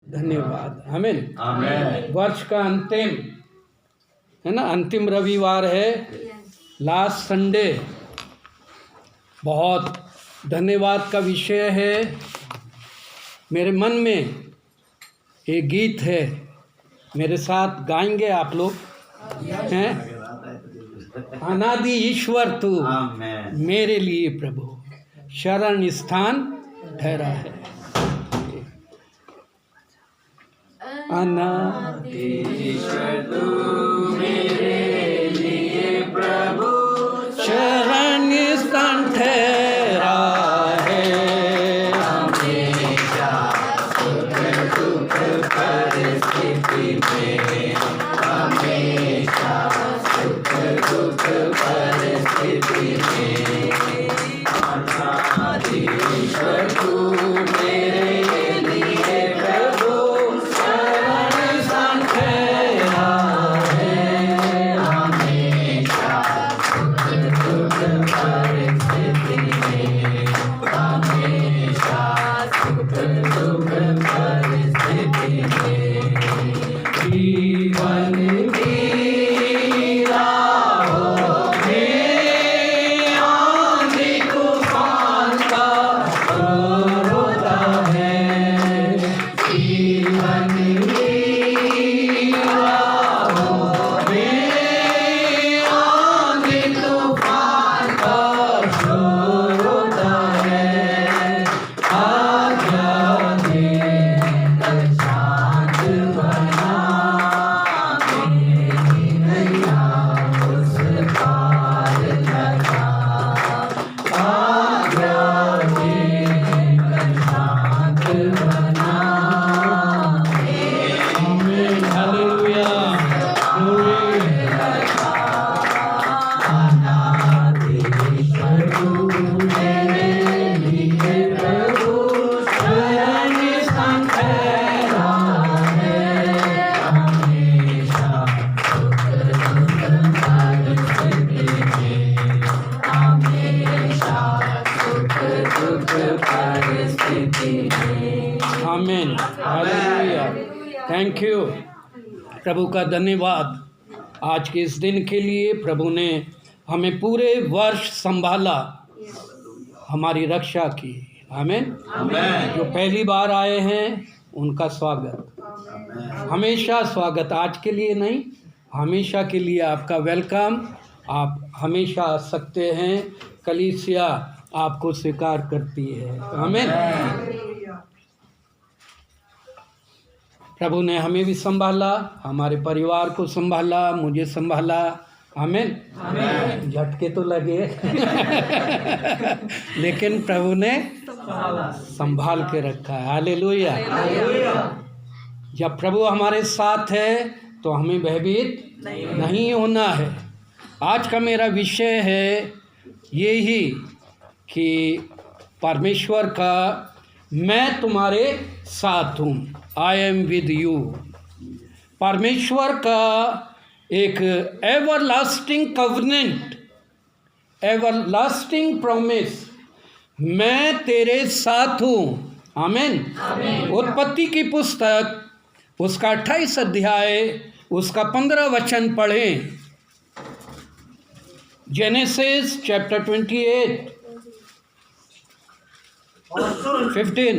धन्यवाद। आमीन। आमीन। वर्ष का अंतिम है ना, अंतिम रविवार है, लास्ट संडे। बहुत धन्यवाद का विषय है। मेरे मन में एक गीत है, मेरे साथ गाएंगे आप लोग हैं। अनादि ईश्वर तू मेरे लिए प्रभु शरण स्थान ठहरा है। अनादि ईश्वर तू मेरे लिए प्रभु शरण स्थान ठहरा है। हमेशा सुख दुख परिस्थिति में, हमेशा सुख दुख परिस्थिति में, अनादि ईश्वर तू मेरे लिए प्रभु शरण स्थान ठहरा है। हमेशा सुख दुख परिस्थिति में, हमेशा सुख दुख परिस्थिति में, जीवन की राहों में आंधी तूफान का शोर होता है। जीवन की राहों में आंधी तूफान का शोर होता है। आज्ञा दे कर शांत बना मेरी नैया उस पार लगा। आज्ञा दे कर शांत बना मेरी। हालेलुया। अनादि ईश्वर तू मेरे लिए प्रभु शरण स्थान ठहरा है। हमेशा सुख दुख परिस्थिति में, हमेशा सुख दुख परिस्थिति में। आमीन। हालेलुया। Thank you. प्रभु का धन्यवाद आज के इस दिन के लिए। प्रभु ने हमें पूरे वर्ष संभाला, हमारी रक्षा की। आमीन। आमीन। जो पहली बार आए हैं उनका स्वागत, हमेशा स्वागत। आज के लिए नहीं, हमेशा के लिए आपका वेलकम। आप हमेशा आ सकते हैं, कलीसिया आपको स्वीकार करती है। आमीन। प्रभु ने हमें भी संभाला, हमारे परिवार को संभाला, मुझे संभाला। आमीन। झटके तो लगे लेकिन प्रभु ने संभाल के रखा है। हालेलुया। जब प्रभु हमारे साथ है तो हमें भयभीत नहीं होना है। आज का मेरा विषय है यही कि परमेश्वर का मैं तुम्हारे साथ हूँ, आई एम विद यू। परमेश्वर का एक एवरलास्टिंग कवनेंट, एवरलास्टिंग प्रॉमिस, मैं तेरे साथ हूँ। आमीन। उत्पत्ति की पुस्तक उसका 28 अध्याय उसका 15 वचन पढ़ें। जेनेसिस चैप्टर 28 और सुन, 15।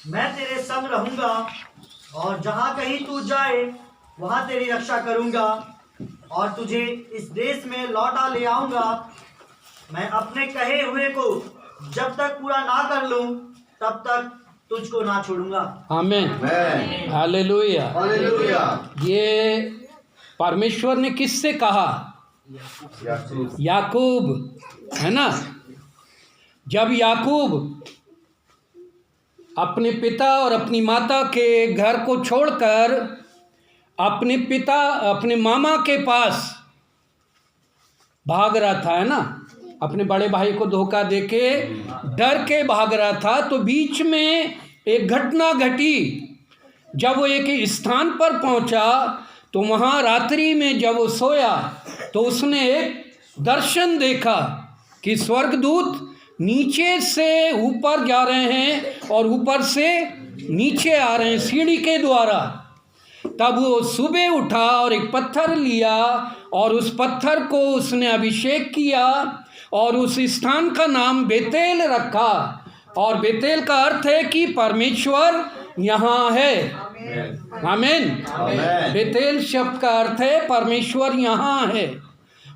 मैं तेरे संग रहूंगा और जहाँ कहीं तू जाए वहाँ तेरी रक्षा करूंगा और तुझे इस देश में लौटा ले आऊंगा। मैं अपने कहे हुए को जब तक पूरा ना कर लूं तब तक तुझको ना छोड़ूंगा। आमीन। हालेलुया। हालेलुया। ये परमेश्वर ने किससे कहा? याकूब, है ना। जब याकूब अपने पिता और अपनी माता के घर को छोड़कर अपने पिता, अपने मामा के पास भाग रहा था, है ना, अपने बड़े भाई को धोखा देके डर के भाग रहा था, तो बीच में एक घटना घटी। जब वो एक स्थान पर पहुंचा तो वहाँ रात्रि में जब वो सोया तो उसने एक दर्शन देखा कि स्वर्गदूत नीचे से ऊपर जा रहे हैं और ऊपर से नीचे आ रहे हैं सीढ़ी के द्वारा। तब वो सुबह उठा और एक पत्थर लिया और उस पत्थर को उसने अभिषेक किया और उस स्थान का नाम बेतेल रखा। और बेतेल का अर्थ है कि परमेश्वर यहाँ है। आमीन। बेतेल शब्द का अर्थ है परमेश्वर यहाँ है।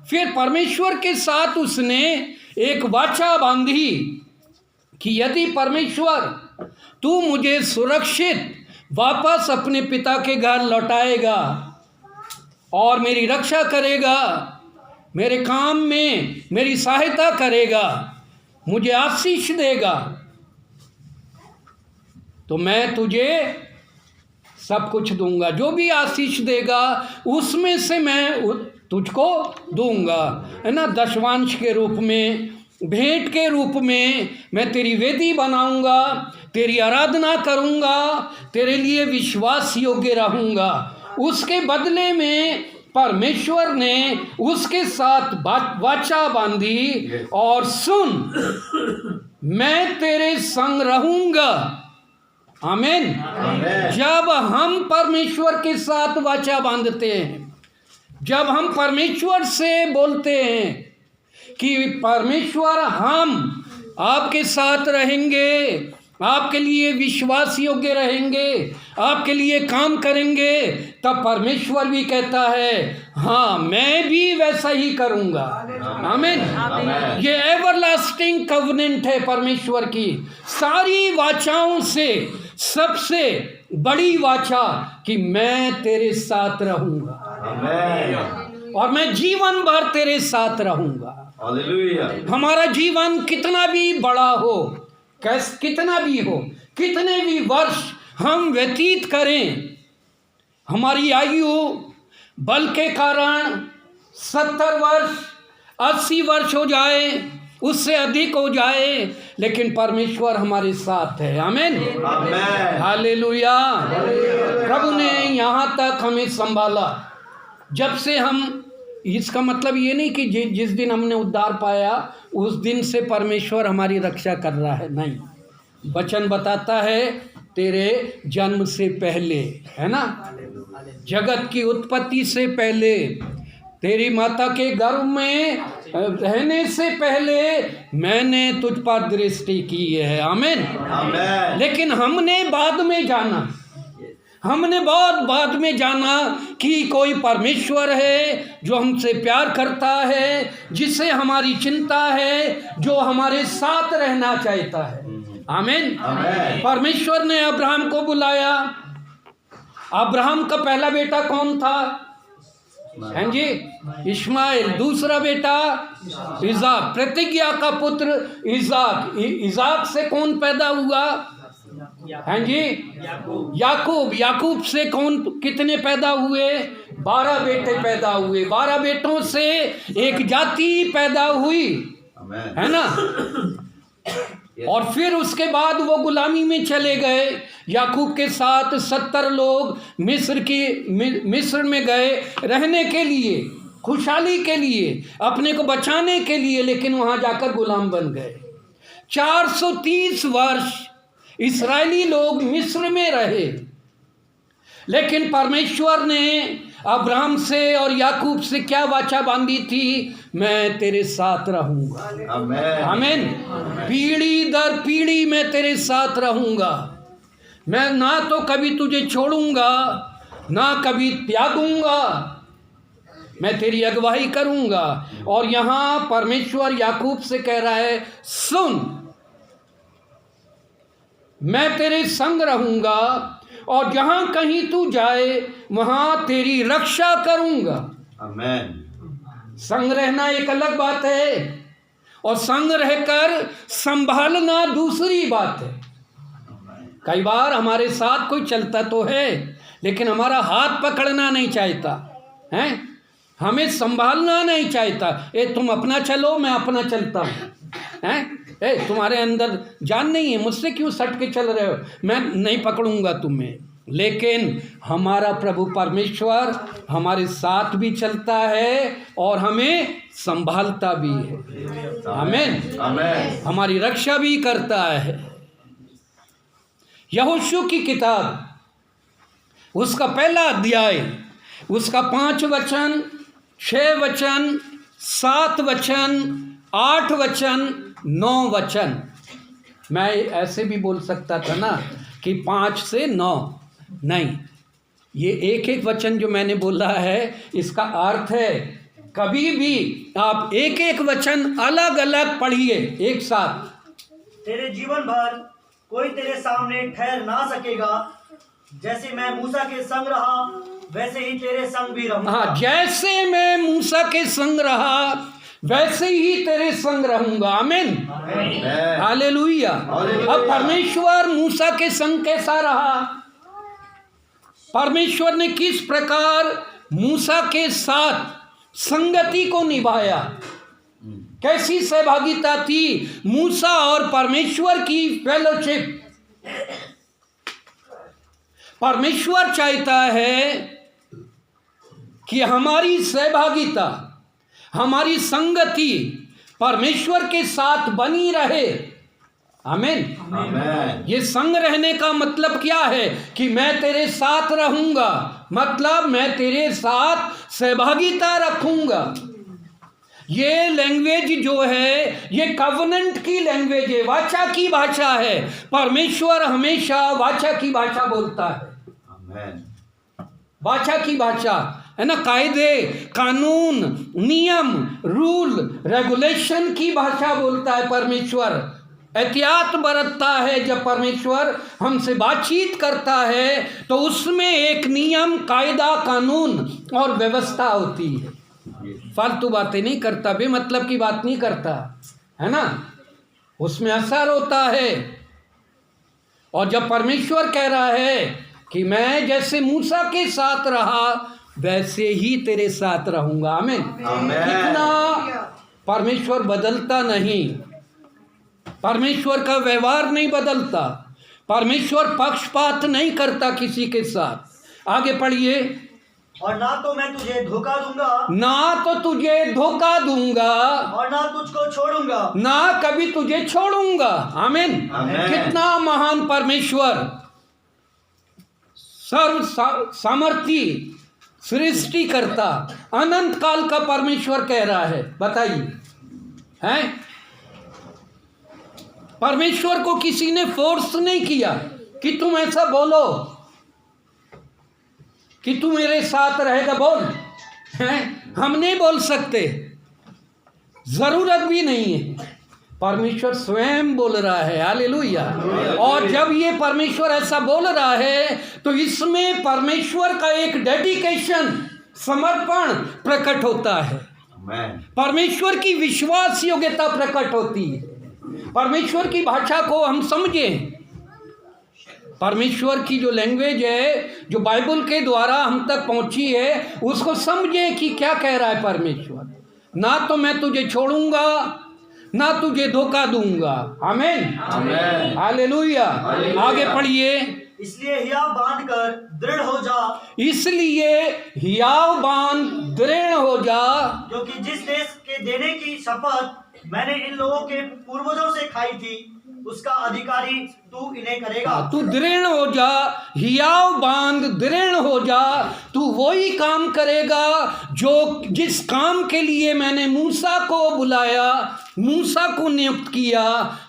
फिर परमेश्वर के साथ उसने एक वाचा बांधी कि यदि परमेश्वर तू मुझे सुरक्षित वापस अपने पिता के घर लौटाएगा और मेरी रक्षा करेगा, मेरे काम में मेरी सहायता करेगा, मुझे आशीष देगा, तो मैं तुझे सब कुछ दूंगा। जो भी आशीष देगा उसमें से मैं तुझको दूंगा, है ना। दशवांश के रूप में, भेंट के रूप में मैं तेरी वेदी बनाऊंगा, तेरी आराधना करूंगा, तेरे लिए विश्वास योग्य रहूंगा। उसके बदले में परमेश्वर ने उसके साथ वाचा बांधी और सुन, मैं तेरे संग रहूंगा। आमीन। जब हम परमेश्वर के साथ वाचा बांधते हैं, जब हम परमेश्वर से बोलते हैं कि परमेश्वर हम आपके साथ रहेंगे, आपके लिए विश्वास योग्य रहेंगे, आपके लिए काम करेंगे, तब परमेश्वर भी कहता है हाँ मैं भी वैसा ही करूँगा। आमीन। ये एवरलास्टिंग कवनेंट है परमेश्वर की। सारी वाचाओं से सबसे बड़ी वाचा कि मैं तेरे साथ रहूँगा और मैं जीवन भर तेरे साथ रहूँगा। हमारा जीवन कितना भी बड़ा हो, कितना भी हो, कितने भी वर्ष हम व्यतीत करें, हमारी आयु बल के कारण 70 वर्ष 80 वर्ष हो जाए, उससे अधिक हो जाए, लेकिन परमेश्वर हमारे साथ है। आमीन। हालेलुया। प्रभु ने यहाँ तक हमें संभाला। जब से हम, इसका मतलब ये नहीं कि जिस दिन हमने उद्धार पाया उस दिन से परमेश्वर हमारी रक्षा कर रहा है, नहीं। वचन बताता है तेरे जन्म से पहले, है ना, जगत की उत्पत्ति से पहले, तेरी माता के गर्भ में रहने से पहले मैंने तुझ पर दृष्टि की है। आमीन। लेकिन हमने बाद में जाना, हमने बहुत बाद में जाना कि कोई परमेश्वर है जो हमसे प्यार करता है, जिससे हमारी चिंता है, जो हमारे साथ रहना चाहता है। आमीन। परमेश्वर ने अब्राहम को बुलाया। अब्राहम का पहला बेटा कौन था? हैं जी, इस्माइल। दूसरा बेटा इसाक, प्रतिज्ञा का पुत्र इसाक। इसाक से कौन पैदा हुआ? हैं जी, याकूब। याकूब से कितने पैदा हुए? 12 बेटे पैदा हुए। 12 बेटों से एक जाति पैदा हुई, है ना। और फिर उसके बाद वो गुलामी में चले गए। याकूब के साथ 70 लोग मिस्र में गए रहने के लिए, खुशहाली के लिए, अपने को बचाने के लिए, लेकिन वहाँ जाकर गुलाम बन गए। 430 वर्ष इस्राएली लोग मिस्र में रहे, लेकिन परमेश्वर ने अब्राहम से और याकूब से क्या वाचा बांधी थी? मैं तेरे साथ रहूंगा। आमीन। पीढ़ी दर पीढ़ी मैं तेरे साथ रहूंगा। मैं ना तो कभी तुझे छोड़ूंगा, ना कभी त्यागूंगा, मैं तेरी अगुवाई करूंगा। और यहाँ परमेश्वर याकूब से कह रहा है, सुन, मैं तेरे संग रहूंगा और जहां कहीं तू जाए वहां तेरी रक्षा करूंगा। आमीन। संग रहना एक अलग बात है और संग रहकर संभालना दूसरी बात है। कई बार हमारे साथ कोई चलता तो है, लेकिन हमारा हाथ पकड़ना नहीं चाहता है, हमें संभालना नहीं चाहता। तुम अपना चलो, मैं अपना चलता हूँ, हैं? तुम्हारे अंदर जान नहीं है, मुझसे क्यों सट के चल रहे हो, मैं नहीं पकड़ूंगा तुम्हें। लेकिन हमारा प्रभु परमेश्वर हमारे साथ भी चलता है और हमें संभालता भी है। आमीन। हमारी रक्षा भी करता है। यहोशू की किताब, उसका पहला अध्याय, उसका 5 वचन, 6 वचन, 7 वचन, 8 वचन, 9 वचन। मैं ऐसे भी बोल सकता था ना कि 5 से 9, नहीं, ये एक एक वचन जो मैंने बोला है इसका अर्थ है कभी भी आप एक एक वचन अलग अलग पढ़िए एक साथ। तेरे जीवन भर कोई तेरे सामने ठहर ना सकेगा। जैसे मैं मूसा के संग रहा वैसे ही तेरे संग भी रहूंगा। हाँ, जैसे मैं मूसा के संग रहा वैसे ही तेरे संग रहूंगा। आमीन, हालेलुया। अब परमेश्वर मूसा के संग कैसा रहा? परमेश्वर ने किस प्रकार मूसा के साथ संगति को निभाया? कैसी सहभागिता थी मूसा और परमेश्वर की फेलोशिप? परमेश्वर चाहता है कि हमारी सहभागिता, हमारी संगति परमेश्वर के साथ बनी रहे। आमीन। ये संग रहने का मतलब क्या है? कि मैं तेरे साथ रहूंगा, मतलब मैं तेरे साथ सहभागिता रखूंगा। ये लैंग्वेज जो है ये कवनेंट की लैंग्वेज है, वाचा की भाषा है। परमेश्वर हमेशा वाचा की भाषा बोलता है। वाचा की भाषा है ना, कायदे, कानून, नियम, रूल, रेगुलेशन की भाषा बोलता है परमेश्वर। एहतियात बरतता है। जब परमेश्वर हमसे बातचीत करता है तो उसमें एक नियम, कायदा, कानून और व्यवस्था होती है। फालतू बातें नहीं करता, बेमतलब की बात नहीं करता, है ना, उसमें असर होता है। और जब परमेश्वर कह रहा है कि मैं जैसे मूसा के साथ रहा वैसे ही तेरे साथ रहूंगा। आमीन। कितना परमेश्वर बदलता नहीं, परमेश्वर का व्यवहार नहीं बदलता, परमेश्वर पक्षपात नहीं करता किसी के साथ। आगे पढ़िए। और ना तो मैं तुझे धोखा दूंगा, ना तो तुझे धोखा दूंगा, और ना तुझको छोड़ूंगा, ना कभी तुझे छोड़ूंगा। आमीन। कितना महान परमेश्वर, सर्व सामर्थी, सृष्टि करता, अनंत काल का परमेश्वर कह रहा है। बताइए, हैं? परमेश्वर को किसी ने फोर्स नहीं किया कि तुम ऐसा बोलो कि तू मेरे साथ रहेगा, बोल। हैं? हम नहीं बोल सकते, जरूरत भी नहीं है। परमेश्वर स्वयं बोल रहा है। हालेलुया। और जब ये परमेश्वर ऐसा बोल रहा है तो इसमें परमेश्वर का एक डेडिकेशन, समर्पण प्रकट होता है। परमेश्वर की विश्वास योग्यता प्रकट होती है। परमेश्वर की भाषा को हम समझें। परमेश्वर की जो लैंग्वेज है, जो बाइबल के द्वारा हम तक पहुंची है, उसको समझें कि क्या कह रहा है परमेश्वर। ना तो मैं तुझे छोड़ूंगा, ना तुझे धोखा दूंगा। आमीन, हालेलुया। आगे पढ़िए। इसलिए हियाव बांध कर दृढ़ हो जा, इसलिए हियाव बांध दृढ़ हो जा, क्योंकि जिस देश के देने की शपथ मैंने इन लोगों के पूर्वजों से खाई थी उसका अधिकारी तू इन्हें करेगा। तू दृढ़ हो जा, हियाव बांध दृढ़ हो जा। तू वही काम करेगा जो जिस काम के लिए मैंने मूसा को बुलाया, मूसा को नियुक्त किया,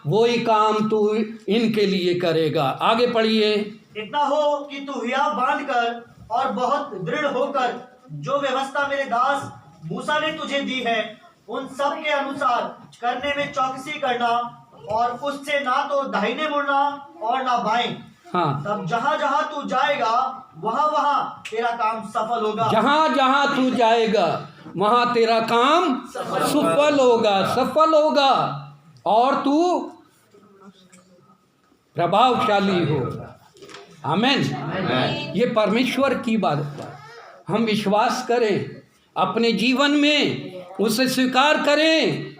वही काम तू इनके लिए करेगा। आगे पढ़िए। इतना हो कि तू हियाव बांध कर और बहुत दृढ़ होकर जो व्यवस्था मेरे दास मूसा ने तुझे दी है उन सब के अनुसार करने में चौकसी करना, और उससे ना तो दाहिने मुड़ना और ना बाएं। हाँ, तब जहां जहां तू जाएगा वहां वहां तेरा काम सफल होगा। जहां जहां तू जाएगा वहां तेरा काम सफल होगा, सफल होगा, और तू प्रभावशाली होगा। आमीन। ये परमेश्वर की बात है। हम विश्वास करें, अपने जीवन में उसे स्वीकार करें।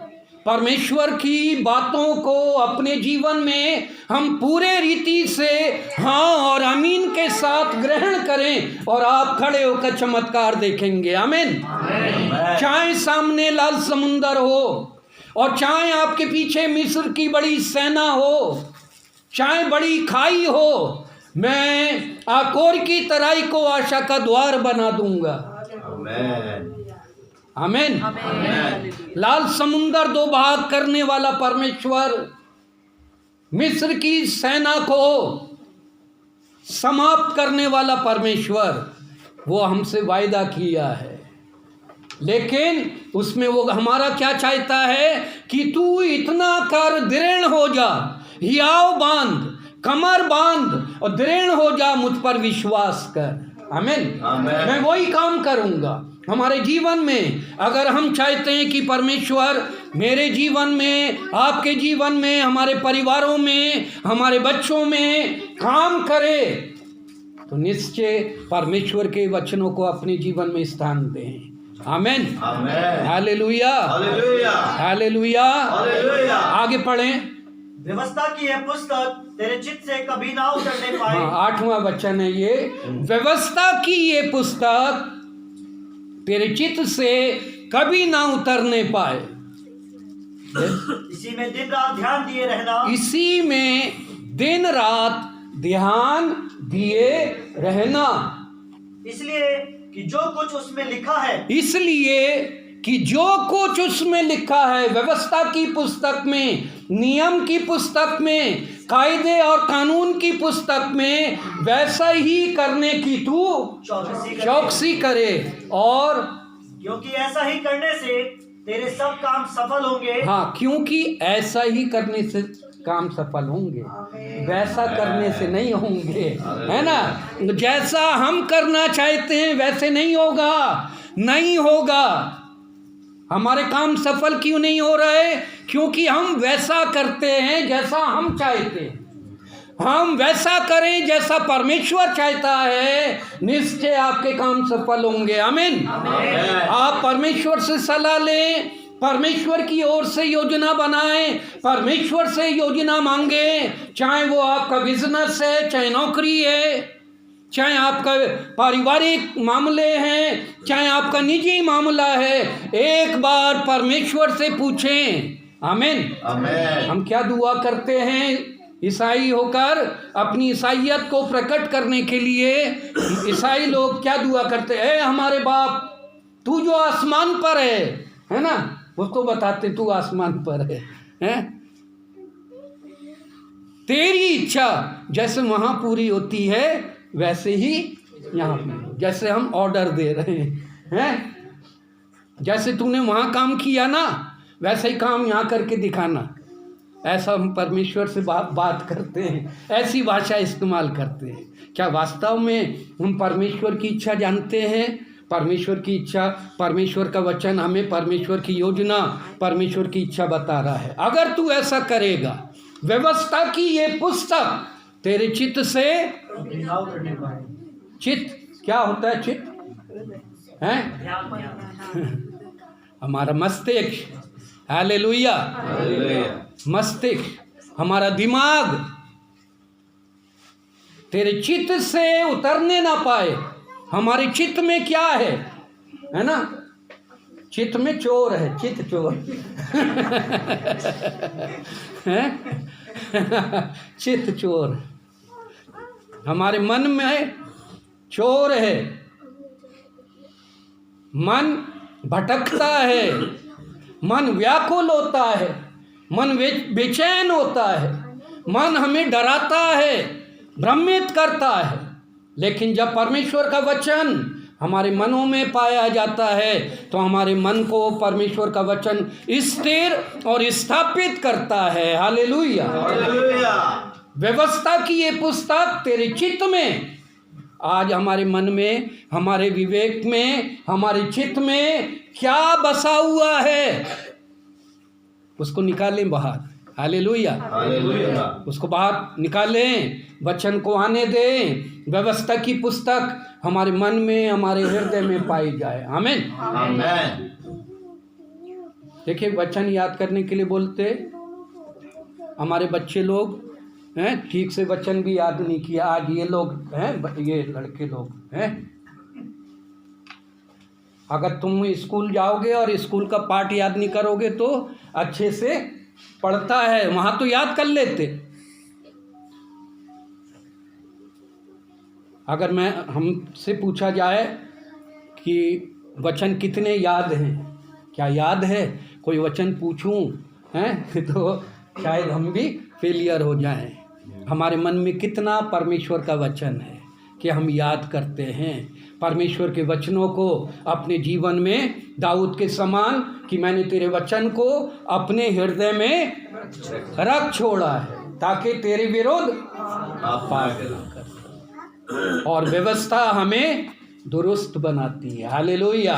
परमेश्वर की बातों को अपने जीवन में हम पूरे रीति से हाँ और आमीन के साथ ग्रहण करें, और आप खड़े होकर चमत्कार देखेंगे। आमीन। चाहे सामने लाल समुंदर हो और चाहे आपके पीछे मिस्र की बड़ी सेना हो, चाहे बड़ी खाई हो, मैं आकोर की तराई को आशा का द्वार बना दूंगा। आमीन। लाल समुंदर दो भाग करने वाला परमेश्वर, मिस्र की सेना को समाप्त करने वाला परमेश्वर, वो हमसे वायदा किया है। लेकिन उसमें वो हमारा क्या चाहता है कि तू इतना कर, दृढ़ हो जा, हियाव बांध, कमर बांध और दृढ़ हो जा, मुझ पर विश्वास कर। आमीन। मैं वही काम करूंगा हमारे जीवन में। अगर हम चाहते हैं कि परमेश्वर मेरे जीवन में, आपके जीवन में, हमारे परिवारों में, हमारे बच्चों में काम करे, तो निश्चय परमेश्वर के वचनों को अपने जीवन में स्थान दें। आमीन। Hallelujah, hallelujah. आगे पढ़ें। व्यवस्था की यह पुस्तक तेरे चित्त से कभी ना उतरने पाए। 8वां वचन है ये, व्यवस्था की ये पुस्तक तेरे चित्त से कभी ना उतरने पाए। इसी में दिन रात ध्यान दिए रहना। इसी में दिन रात ध्यान दिए रहना। इसलिए कि जो कुछ उसमें लिखा है, इसलिए कि जो कुछ उसमें लिखा है, व्यवस्था की पुस्तक में, नियम की पुस्तक में, कायदे और कानून की पुस्तक में, वैसा ही करने की तू चौकसी करे। और क्योंकि ऐसा ही करने से तेरे सब काम सफल होंगे। हाँ, क्योंकि ऐसा ही करने से काम सफल होंगे, वैसा करने से नहीं होंगे, है ना। जैसा हम करना चाहते हैं वैसे नहीं होगा, नहीं होगा। हमारे काम सफल क्यों नहीं हो रहे? क्योंकि हम वैसा करते हैं जैसा हम चाहते हैं। हम वैसा करें जैसा परमेश्वर चाहता है, निश्चय आपके काम सफल होंगे। आमीन। आप परमेश्वर से सलाह लें, परमेश्वर की ओर से योजना बनाएं, परमेश्वर से योजना मांगे। चाहे वो आपका बिजनेस है, चाहे नौकरी है, चाहे आपका पारिवारिक मामले हैं, चाहे आपका निजी मामला है, एक बार परमेश्वर से पूछें। आमीन। हम क्या दुआ करते हैं ईसाई होकर? अपनी ईसाइयत को प्रकट करने के लिए ईसाई लोग क्या दुआ करते हैं? हमारे बाप, तू जो आसमान पर है ना, वो तो बताते तू आसमान पर है, तेरी इच्छा जैसे वहाँ पूरी होती है वैसे ही यहाँ भी। जैसे हम ऑर्डर दे रहे हैं, जैसे तूने वहाँ काम किया ना, वैसे ही काम यहाँ करके दिखाना। ऐसा हम परमेश्वर से बात करते हैं, ऐसी भाषा इस्तेमाल करते हैं। क्या वास्तव में हम परमेश्वर की इच्छा जानते हैं? परमेश्वर की इच्छा, परमेश्वर का वचन हमें परमेश्वर की योजना, परमेश्वर की इच्छा बता रहा है। अगर तू ऐसा करेगा, व्यवस्था की ये पुस्तक तेरे चित्त से, चित्त क्या होता है? चित्त है हमारा मस्तिष्क। हालेलुया। मस्तिष्क, हमारा दिमाग तेरे चित्त से उतरने ना पाए। हमारे चित्त में क्या है ना? चित्त में चोर है, चित्त चोर है चित्त चोर हमारे मन में चोर है। मन भटकता है, मन व्याकुल होता है, मन बेचैन होता है, मन हमें डराता है, भ्रमित करता है। लेकिन जब परमेश्वर का वचन हमारे मनों में पाया जाता है तो हमारे मन को परमेश्वर का वचन स्थिर और स्थापित करता है। हालेलुया। व्यवस्था की ये पुस्तक तेरे चित्त में, आज हमारे मन में, हमारे विवेक में, हमारे चित्त में क्या बसा हुआ है, उसको निकालें बाहर। हालेलुया। उसको बाहर निकालें, वचन को आने दें। व्यवस्था की पुस्तक हमारे मन में, हमारे हृदय में पाई जाए। आमीन। देखिए, वचन याद करने के लिए बोलते, हमारे बच्चे लोग हैं ठीक से वचन भी याद नहीं किया। आज ये लोग हैं, ये लड़के लोग हैं, अगर तुम स्कूल जाओगे और स्कूल का पाठ याद नहीं करोगे तो अच्छे से पढ़ता है, वहाँ तो याद कर लेते, अगर मैं हमसे पूछा जाए कि वचन कितने याद हैं, क्या याद है कोई वचन पूछूं हैं तो शायद हम भी फेलियर हो जाएं। हमारे मन में कितना परमेश्वर का वचन है कि हम याद करते हैं परमेश्वर के वचनों को अपने जीवन में, दाऊद के समान कि मैंने तेरे वचन को अपने हृदय में रख छोड़ा है ताकि तेरे विरुद्ध पाप न कर। और व्यवस्था हमें दुरुस्त बनाती है। हालेलुया।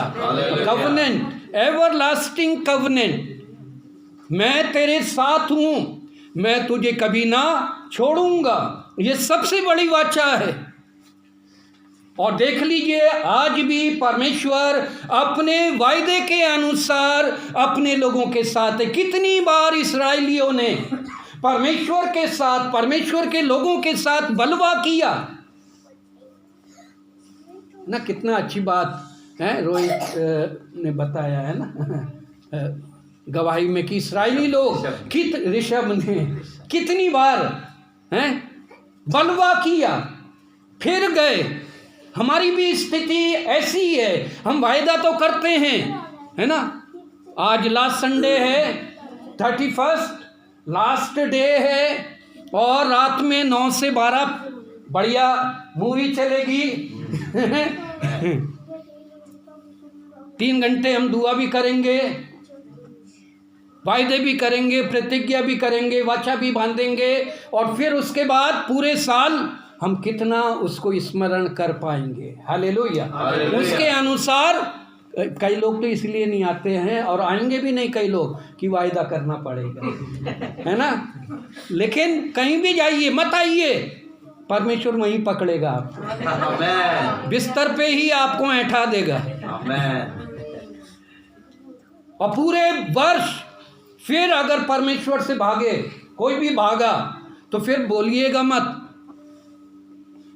कवनेंट, एवरलास्टिंग कवनेंट, मैं तेरे साथ हूं, मैं तुझे कभी ना छोड़ूंगा, ये सबसे बड़ी वाचा है। और देख लीजिए आज भी परमेश्वर अपने वायदे के अनुसार अपने लोगों के साथ है। कितनी बार इस्राएलियों ने परमेश्वर के साथ, परमेश्वर के लोगों के साथ बलवा किया ना। कितना अच्छी बात है रोहित ने बताया है ना गवाही में कि इस्राएली लोग ऋषभ ने कितनी बार बलवा किया, फिर गए। हमारी भी स्थिति ऐसी है, हम वायदा तो करते हैं, है ना। आज लास्ट संडे है, 31 लास्ट डे है, और रात में 9 से 12 बढ़िया मूवी चलेगी 3 घंटे हम दुआ भी करेंगे, वायदे भी करेंगे, प्रतिज्ञा भी करेंगे, वाचा भी बांधेंगे, और फिर उसके बाद पूरे साल हम कितना उसको स्मरण कर पाएंगे। हालेलुया। उसके अनुसार कई लोग तो इसलिए नहीं आते हैं और आएंगे भी नहीं कई लोग कि वायदा करना पड़ेगा, है ना। लेकिन कहीं भी जाइए मत आइए, परमेश्वर वहीं पकड़ेगा आपको, बिस्तर पे ही आपको ऐंठा देगा। और पूरे वर्ष फिर अगर परमेश्वर से भागे, कोई भी भागा तो फिर बोलिएगा मत,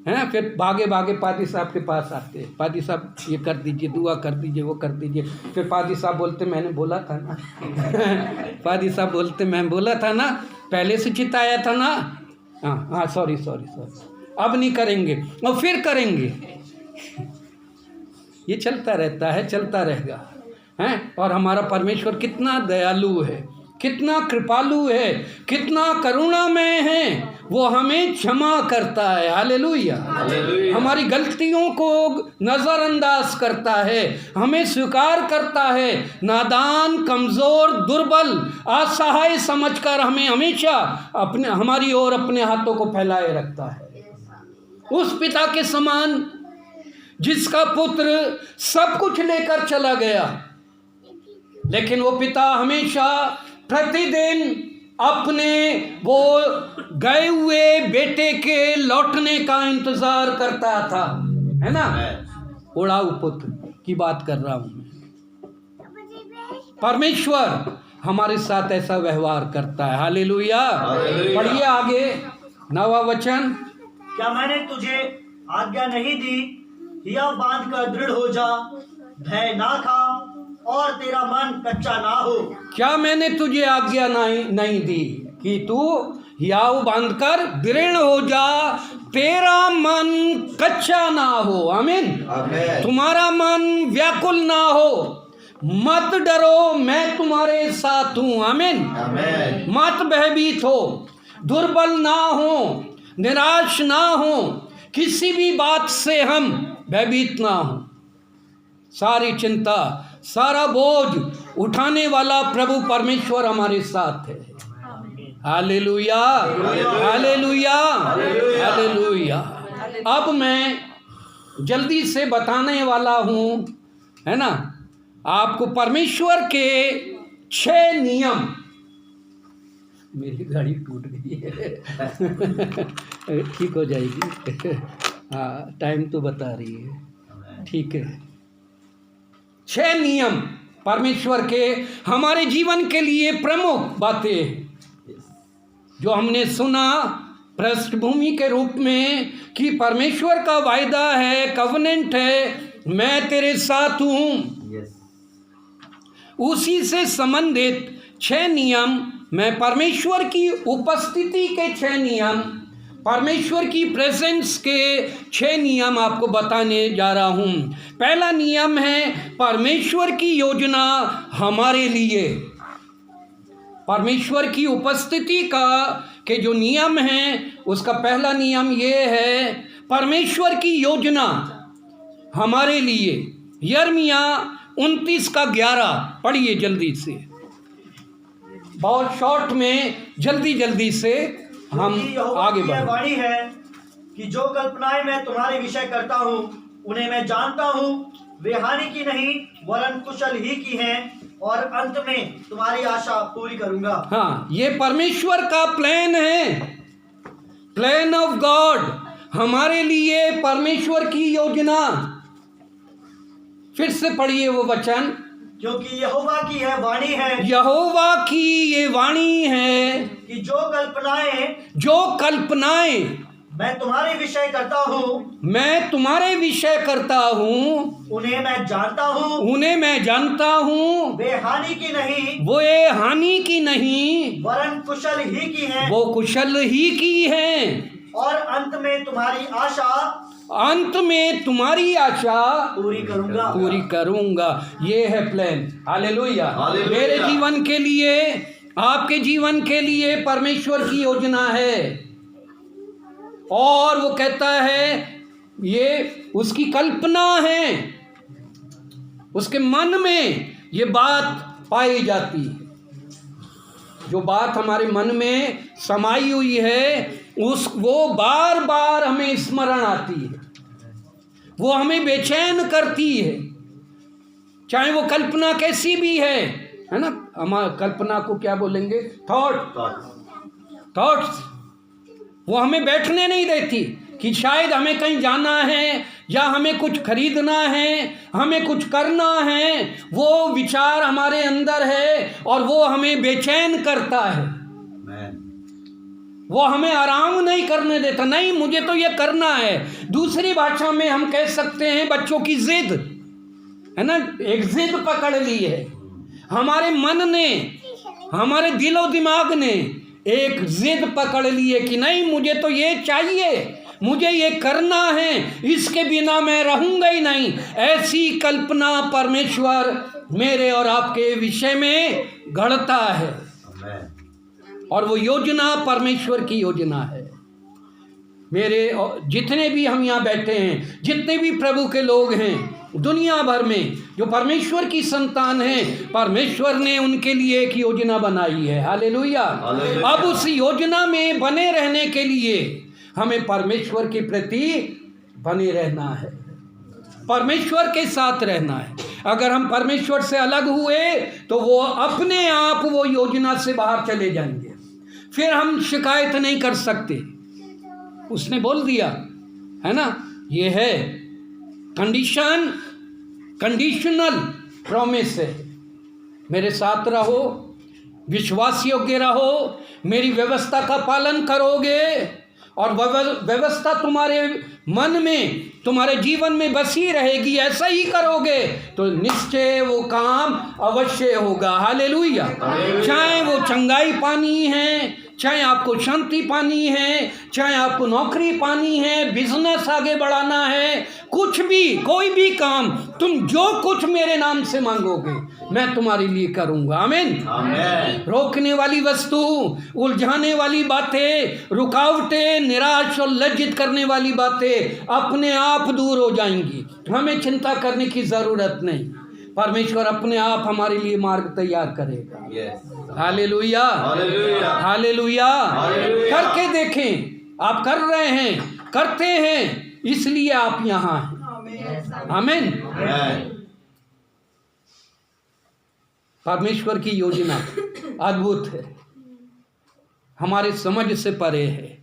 हैं। फिर भागे भागे पादी साहब के पास आते, पादी साहब ये कर दीजिए, दुआ कर दीजिए, वो कर दीजिए। फिर पादी साहब बोलते मैंने बोला था ना पादी साहब बोलते मैं बोला था ना, पहले से चिताया था ना, हाँ सॉरी अब नहीं करेंगे, और फिर करेंगे। ये चलता रहता है, चलता रहेगा, हैं। और हमारा परमेश्वर कितना दयालु है, कितना कृपालु है, कितना करुणामय है, वो हमें क्षमा करता है। हालेलुया। हमारी गलतियों को नज़रअंदाज करता है, हमें स्वीकार करता है। नादान, कमज़ोर, दुर्बल, असहाय समझकर हमें हमेशा हमारी ओर अपने हाथों को फैलाए रखता है। उस पिता के समान जिसका पुत्र सब कुछ लेकर चला गया, लेकिन वो पिता हमेशा प्रतिदिन अपने वो गए हुए बेटे के लौटने का इंतजार करता था, है ना। उड़ाऊ पुत्र की बात कर रहा हूं मैं। परमेश्वर हमारे साथ ऐसा व्यवहार करता है। हालेलुया। पढ़िए आगे 9वां वचन। क्या मैंने तुझे आज्ञा नहीं दी, हिया बांध कर दृढ़ हो जा, भय ना खा और तेरा मन कच्चा ना हो। क्या मैंने तुझे आज्ञा नहीं दी कि तू हियाव बांधकर दृढ़ हो जा, तेरा मन कच्चा ना हो। आमीन। तुम्हारा मन व्याकुल ना हो, मत डरो, मैं तुम्हारे साथ हूँ। आमीन। मत भयभीत हो, दुर्बल ना हो, निराश ना हो, किसी भी बात से हम भयभीत ना हो। सारी चिंता, सारा बोझ उठाने वाला प्रभु परमेश्वर हमारे साथ है। Hallelujah, hallelujah, hallelujah. अब मैं जल्दी से बताने वाला हूँ, है ना, आपको परमेश्वर के 6 नियम। मेरी गाड़ी टूट गई है ठीक हो जाएगी। हाँ, टाइम तो बता रही है, ठीक है। 6 नियम परमेश्वर के हमारे जीवन के लिए प्रमुख बातें जो हमने सुना पृष्ठभूमि के रूप में कि परमेश्वर का वायदा है, कवनेंट है, मैं तेरे साथ हूँ। उसी से संबंधित 6 नियम, मैं परमेश्वर की उपस्थिति के 6 नियम परमेश्वर की प्रेजेंस के 6 नियम आपको बताने जा रहा हूँ। पहला नियम है परमेश्वर की योजना हमारे लिए। परमेश्वर की उपस्थिति के जो नियम हैं, उसका पहला नियम ये है परमेश्वर की योजना हमारे लिए। यिर्मयाह 29:11 पढ़िए जल्दी से, बहुत शॉर्ट में, जल्दी से हम आगे बढ़ें। वाणी है कि जो कल्पनाएं मैं तुम्हारे विषय करता हूँ उन्हें मैं जानता हूँ, वे हानि की नहीं वरन कुशल ही की हैं, और अंत में तुम्हारी आशा पूरी करूंगा। हाँ, ये परमेश्वर का प्लान है, प्लान ऑफ गॉड हमारे लिए, परमेश्वर की योजना। फिर से पढ़िए वो वचन, क्योंकि यहोवा की यह वाणी है, यहोवा की ये वाणी है कि जो कल्पनाएं मैं तुम्हारे विषय करता हूँ उन्हें मैं जानता हूँ, वे हानि की नहीं वरन कुशल ही की हैं, वो कुशल ही की हैं, और अंत में तुम्हारी आशा पूरी करूंगा। ये है प्लान। हालेलुया। मेरे जीवन के लिए, आपके जीवन के लिए परमेश्वर की योजना है, और वो कहता है ये उसकी कल्पना है, उसके मन में ये बात पाई जाती है। जो बात हमारे मन में समाई हुई है वो बार बार हमें स्मरण आती है, वो हमें बेचैन करती है, चाहे वो कल्पना कैसी भी है ना। हम कल्पना को क्या बोलेंगे? थॉट्स। वो हमें बैठने नहीं देती कि शायद हमें कहीं जाना है या हमें कुछ खरीदना है, हमें कुछ करना है। वो विचार हमारे अंदर है और वो हमें बेचैन करता है, वो हमें आराम नहीं करने देता। नहीं, मुझे तो ये करना है। दूसरी भाषा में हम कह सकते हैं बच्चों की जिद, है ना। एक जिद पकड़ ली है हमारे मन ने, हमारे दिलो दिमाग ने एक जिद पकड़ ली है कि नहीं, मुझे तो ये चाहिए, मुझे ये करना है, इसके बिना मैं रहूंगा ही नहीं। ऐसी कल्पना परमेश्वर मेरे और आपके विषय में गढ़ता है, और वो योजना परमेश्वर की योजना है। मेरे जितने भी हम यहाँ बैठे हैं, जितने भी प्रभु के लोग हैं दुनिया भर में जो परमेश्वर की संतान हैं, परमेश्वर ने उनके लिए एक योजना बनाई है। हालेलुया। अब उस योजना में बने रहने के लिए हमें परमेश्वर के प्रति बने रहना है, परमेश्वर के साथ रहना है। अगर हम परमेश्वर से अलग हुए तो वो अपने आप वो योजना से बाहर चले जाएंगे, फिर हम शिकायत नहीं कर सकते। उसने बोल दिया है ना, ये है कंडीशनल प्रॉमिस है। मेरे साथ रहो, विश्वास योग्य रहो, मेरी व्यवस्था का पालन करोगे और व्यवस्था तुम्हारे मन में, तुम्हारे जीवन में बसी रहेगी, ऐसा ही करोगे तो निश्चय वो काम अवश्य होगा। हालेलुया। चाहे वो चंगाई पानी है, चाहे आपको शांति पानी है, चाहे आपको नौकरी पानी है, बिजनेस आगे बढ़ाना है, कुछ भी, कोई भी काम, तुम जो कुछ मेरे नाम से मांगोगे मैं तुम्हारे लिए करूंगा। आमीन। रोकने वाली वस्तु, उलझाने वाली बातें, रुकावटें, निराश और लज्जित करने वाली बातें अपने आप दूर हो जाएंगी। हमें चिंता करने की जरूरत नहीं, परमेश्वर अपने आप हमारे लिए मार्ग तैयार करेगा। Hallelujah, hallelujah. करके देखें, आप कर रहे हैं, करते हैं, इसलिए आप यहाँ हैं। आमीन। परमेश्वर की योजना अद्भुत है, हमारे समझ से परे है।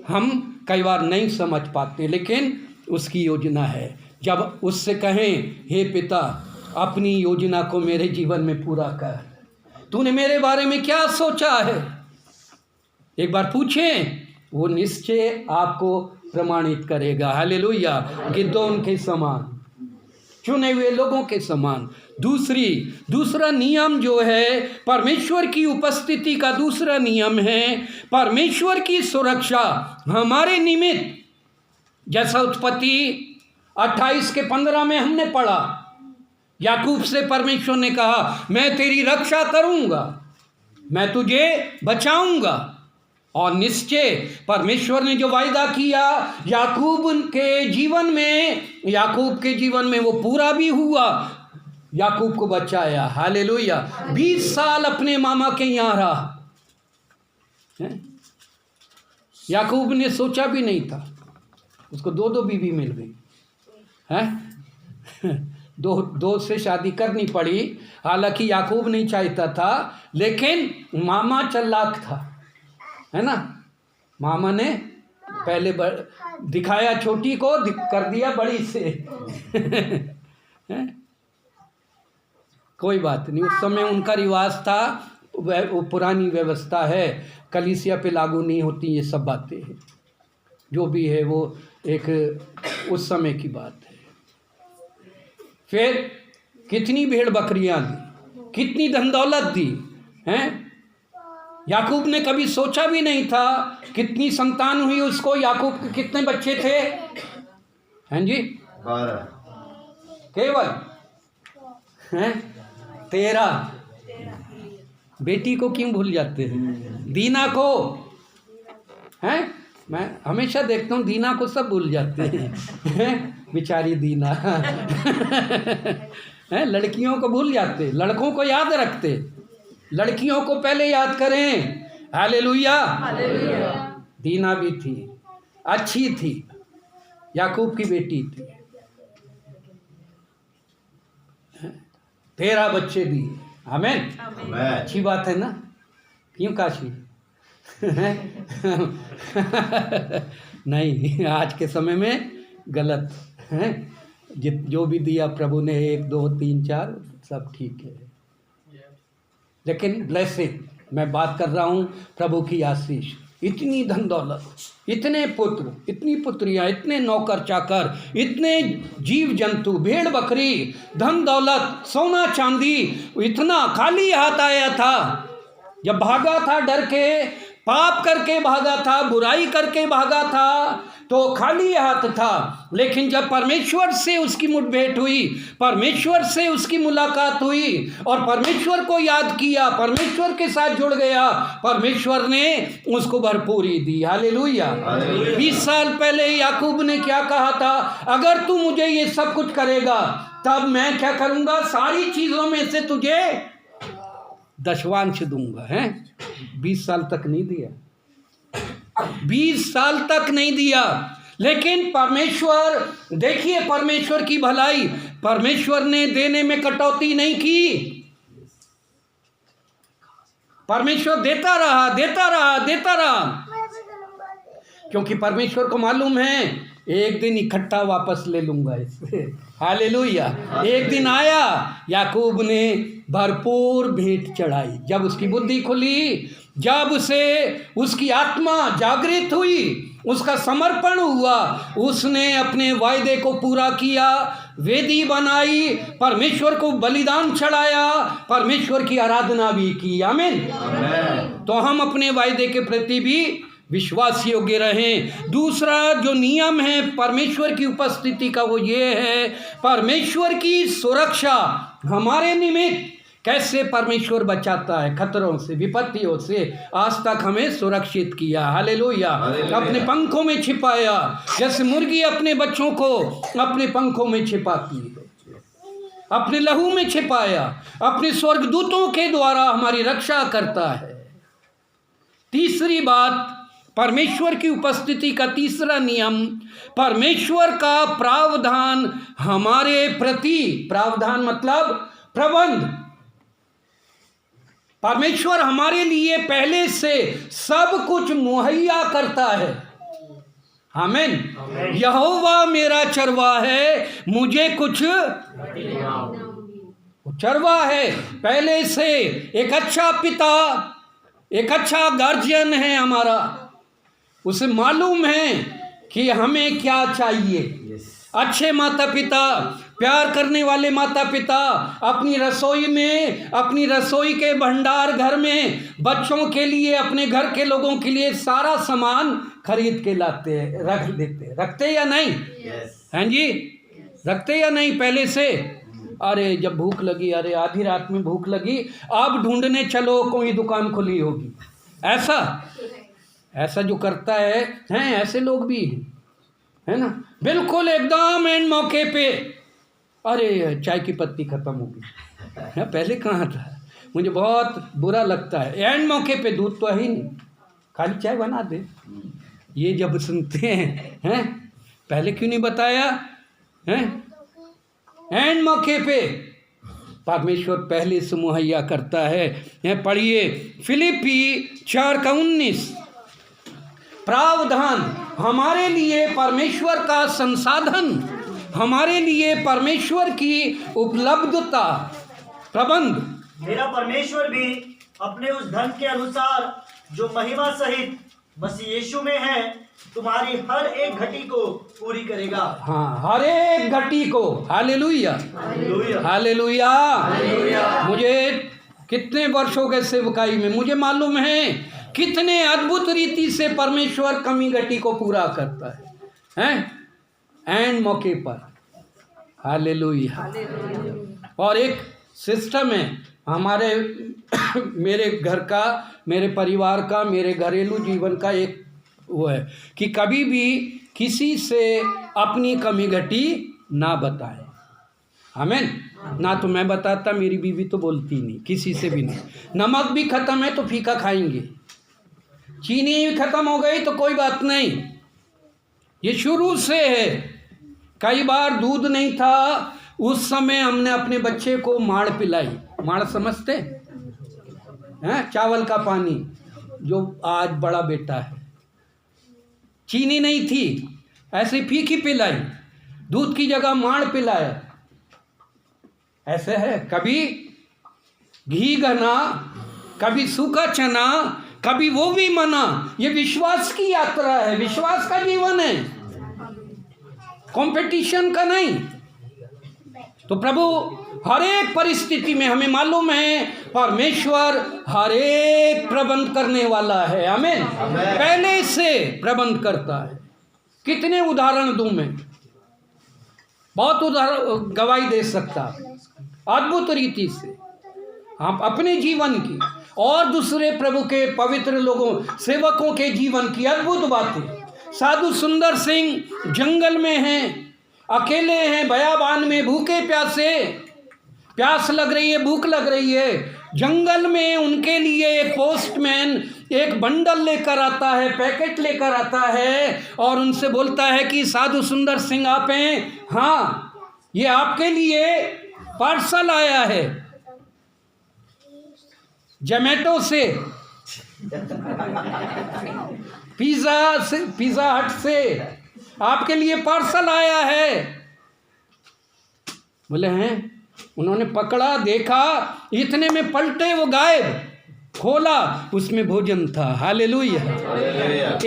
हम कई बार नहीं समझ पाते, लेकिन उसकी योजना है। जब उससे कहें, हे पिता, अपनी योजना को मेरे जीवन में पूरा कर, तूने मेरे बारे में क्या सोचा है, एक बार पूछें, वो निश्चय आपको प्रमाणित करेगा। हालेलुया। गिदोन के समान, चुने हुए लोगों के समान दूसरा नियम जो है परमेश्वर की उपस्थिति का दूसरा नियम है परमेश्वर की सुरक्षा हमारे निमित्त। जैसा उत्पत्ति 28:15 में हमने पढ़ा, याकूब से परमेश्वर ने कहा मैं तेरी रक्षा करूंगा, मैं तुझे बचाऊंगा। और निश्चय परमेश्वर ने जो वायदा किया याकूब के जीवन में वो पूरा भी हुआ, याकूब को बचाया। हालेलुया। 20 साल अपने मामा के यहाँ रहा। याकूब ने सोचा भी नहीं था, उसको दो बीवी मिल गई हैं। दो से शादी करनी पड़ी। हालांकि याकूब नहीं चाहता था, लेकिन मामा चालाक था, है ना। मामा ने पहले दिखाया छोटी को, कर दिया बड़ी से। कोई बात नहीं, उस समय उनका रिवाज था, वो पुरानी व्यवस्था है, कलीसिया पे लागू नहीं होती ये सब बातें हैं। जो भी है वो एक उस समय की बात है। फिर कितनी भेड़ बकरियां दी, कितनी धन दौलत दी हैं। याकूब ने कभी सोचा भी नहीं था कितनी संतान हुई उसको। याकूब के कितने बच्चे थे? हैं जी? 12 केवल हैं 13। बेटी को क्यों भूल जाते हैं? दीना को हैं। मैं हमेशा देखता हूँ दीना को सब भूल जाते हैं। बेचारी दीना। हैं, लड़कियों को भूल जाते, लड़कों को याद रखते। लड़कियों को पहले याद करें। हालेलुया। दीना भी थी, अच्छी थी, याकूब की बेटी थी। 13 बच्चे दिए। आमीन। अच्छी बात है ना। क्यों काशी? नहीं, आज के समय में गलत है। जो भी दिया प्रभु ने, 1 2 3 4 सब ठीक है, लेकिन ब्लेसिंग मैं बात कर रहा हूँ, प्रभु की आशीष। इतनी धन दौलत, इतने पुत्र, इतनी पुत्रियाँ, इतने नौकर चाकर, इतने जीव जंतु, भेड़ बकरी, धन दौलत, सोना चांदी, इतना खाली हाथ आया था। जब भागा था डर के, पाप करके भागा था, बुराई करके भागा था, तो खाली हाथ था। लेकिन जब परमेश्वर से उसकी मुठभेड़ हुई, परमेश्वर से उसकी मुलाकात हुई और परमेश्वर को याद किया, परमेश्वर के साथ जुड़ गया, परमेश्वर ने उसको भरपूरी दी। हालेलुया। 20 साल पहले याकूब ने क्या कहा था? अगर तू मुझे ये सब कुछ करेगा तब मैं क्या करूंगा? सारी चीजों में से तुझे दशवांश दूंगा। हैं 20 साल तक नहीं दिया, 20 साल तक नहीं दिया। लेकिन परमेश्वर, देखिए परमेश्वर की भलाई, परमेश्वर ने देने में कटौती नहीं की। परमेश्वर देता रहा, देता रहा, देता रहा, क्योंकि परमेश्वर को मालूम है एक दिन इकट्ठा वापस ले लूंगा इससे। हालेलुया। एक दिन आया, याकूब ने भरपूर भेंट चढ़ाई। जब उसकी बुद्धि खुली, जब उसे उसकी आत्मा जागृत हुई, उसका समर्पण हुआ, उसने अपने वायदे को पूरा किया, वेदी बनाई, परमेश्वर को बलिदान चढ़ाया, परमेश्वर की आराधना भी की। आमीन। तो हम अपने वायदे के प्रति भी विश्वास योग्य रहें। दूसरा जो नियम है परमेश्वर की उपस्थिति का, वो ये है परमेश्वर की सुरक्षा हमारे निमित्त। कैसे परमेश्वर बचाता है खतरों से, विपत्तियों से। आज तक हमें सुरक्षित किया। हालेलुया। अपने पंखों में छिपाया, जैसे मुर्गी अपने बच्चों को अपने पंखों में छिपाती है, अपने लहू में छिपाया, अपने स्वर्गदूतों के द्वारा हमारी रक्षा करता है। तीसरी बात, परमेश्वर की उपस्थिति का तीसरा नियम, परमेश्वर का प्रावधान हमारे प्रति। प्रावधान मतलब प्रबंध। परमेश्वर हमारे लिए पहले से सब कुछ मुहैया करता है। आमीन। यहोवा मेरा चरवाहा है, मुझे कुछ चरवाहा है। पहले से एक अच्छा पिता, एक अच्छा गार्जियन है हमारा, उसे मालूम है कि हमें क्या चाहिए। अच्छे माता पिता, प्यार करने वाले माता पिता अपनी रसोई में, अपनी रसोई के भंडार घर में बच्चों के लिए, अपने घर के लोगों के लिए सारा सामान खरीद के लाते हैं, रख देते, रखते या नहीं? हैं जी, रखते या नहीं पहले से? अरे जब भूख लगी, अरे आधी रात में भूख लगी, अब ढूंढने चलो कोई दुकान खुली होगी, ऐसा जो करता है, हैं ऐसे लोग भी हैं, है ना? बिल्कुल एकदम एंड मौके पे, अरे चाय की पत्ती खत्म हो गई, पहले कहाँ था? मुझे बहुत बुरा लगता है, एंड मौके पे दूध तो है ही नहीं, खाली चाय बना दे। ये जब सुनते हैं पहले क्यों नहीं बताया? हैं एंड मौके पे परमेश्वर पहले से मुहैया करता है। पढ़िए फिलिपी 4:19, प्रावधान हमारे लिए परमेश्वर का संसाधन, हमारे लिए परमेश्वर की उपलब्धता, प्रबंध। मेरा परमेश्वर भी अपने उस धन के अनुसार जो महिमा सहित मसीह यीशु में है, तुम्हारी हर एक घटी को पूरी करेगा। हाँ, हर एक घटी को। Hallelujah, hallelujah. मुझे कितने वर्षों के सेवकाई में मुझे मालूम है कितने अद्भुत रीति से परमेश्वर कमी घटी को पूरा करता है, एंड मौके पर। हालेलुया। और एक सिस्टम है हमारे मेरे घर का, मेरे परिवार का, मेरे घरेलू जीवन का एक वो है कि कभी भी किसी से अपनी कमी घटी ना बताएं। आमीन। ना तो मैं बताता, मेरी बीवी तो बोलती नहीं, किसी से भी नहीं। नमक भी ख़त्म है तो फीका खाएंगे, चीनी भी ख़त्म हो गई तो कोई बात नहीं, ये शुरू से है। कई बार दूध नहीं था, उस समय हमने अपने बच्चे को माड़ पिलाई। माड़ समझते हैं? चावल का पानी, जो आज बड़ा बेटा है। चीनी नहीं थी, ऐसे फीकी पिलाई, दूध की जगह माड़ पिलाया। ऐसे है, कभी घी गना, कभी सूखा चना, कभी वो भी मना। ये विश्वास की यात्रा है, विश्वास का जीवन है, कंपटीशन का नहीं। तो प्रभु हर एक परिस्थिति में, हमें मालूम है परमेश्वर हर एक प्रबंध करने वाला है। आमीन। पहले से प्रबंध करता है। कितने उदाहरण दूं मैं, बहुत उदाहरण गवाही दे सकता, अद्भुत रीति से हम अपने जीवन की और दूसरे प्रभु के पवित्र लोगों, सेवकों के जीवन की अद्भुत बातें। साधु सुंदर सिंह जंगल में हैं, अकेले हैं, बयाबान में, भूखे प्यासे, प्यास लग रही है, भूख लग रही है। जंगल में उनके लिए एक पोस्टमैन एक बंडल लेकर आता है, पैकेट लेकर आता है और उनसे बोलता है कि साधु सुंदर सिंह आप हैं? हाँ, ये आपके लिए पार्सल आया है जोमेटो से, पिज़्ज़ा हट से आपके लिए पार्सल आया है। बोले हैं? उन्होंने पकड़ा, देखा, इतने में पलटे वो गायब, खोला, उसमें भोजन था। हालेलुया।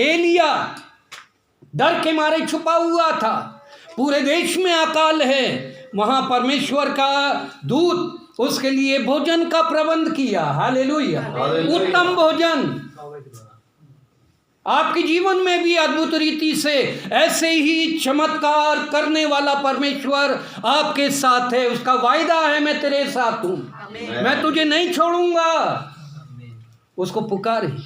एलिया डर के मारे छुपा हुआ था, पूरे देश में अकाल है, वहां परमेश्वर का दूत उसके लिए भोजन का प्रबंध किया। हालेलुया। उत्तम भोजन। आपके जीवन में भी अद्भुत रीति से ऐसे ही चमत्कार करने वाला परमेश्वर आपके साथ है। उसका वायदा है, मैं तेरे साथ हूं, मैं तुझे नहीं छोड़ूंगा। उसको पुकार ही,